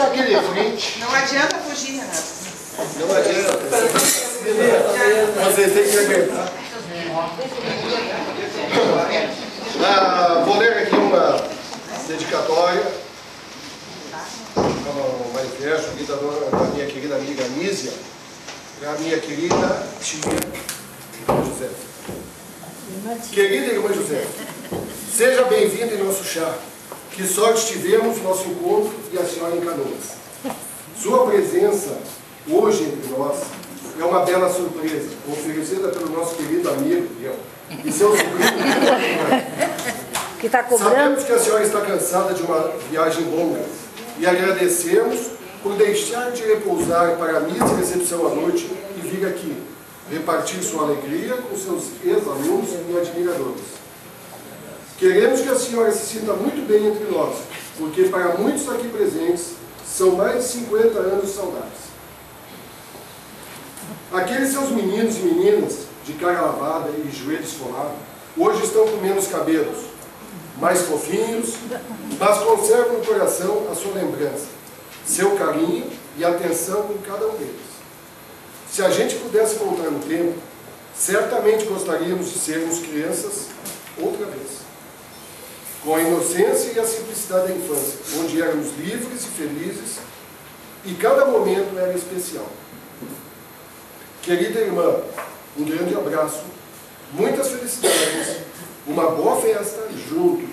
Passa aqui de frente. Não adianta fugir, Renato. Não adianta. Vocês têm que aguentar. Vou ler aqui uma dedicatória, um manifesto aqui da minha querida amiga Anísia, para a minha querida tia José. Querida irmã José, seja bem-vinda em nosso chá. Que sorte tivemos no nosso encontro e a senhora em Canoas. Sua presença hoje entre nós é uma bela surpresa, oferecida pelo nosso querido amigo e seu sobrinho. Que está cobrando. Sabemos que a senhora está cansada de uma viagem longa e agradecemos por deixar de repousar para a missa e recepção à noite e vir aqui repartir sua alegria com seus ex-alunos e admiradores. Queremos que a senhora se sinta muito bem entre nós, porque para muitos aqui presentes são mais de 50 anos de saudades. Aqueles seus meninos e meninas de cara lavada e joelho esfolado, hoje estão com menos cabelos, mais fofinhos, mas conservam no coração a sua lembrança, seu carinho e atenção com cada um deles. Se a gente pudesse voltar no tempo, certamente gostaríamos de sermos crianças outra vez. Com a inocência e a simplicidade da infância, onde éramos livres e felizes, e cada momento era especial. Querida irmã, um grande abraço, muitas felicidades, uma boa festa junto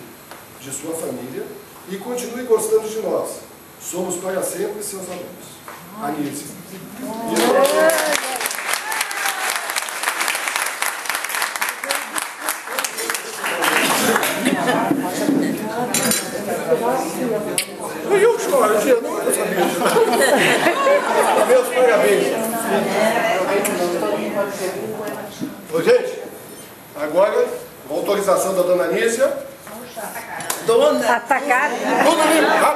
de sua família e continue gostando de nós. Somos para sempre seus alunos. Anísia. Eu choro, eu não sabia. Meus parabéns. Ô, gente, agora, com autorização da dona Anísia. Dona? Atacar? Dona Anísia.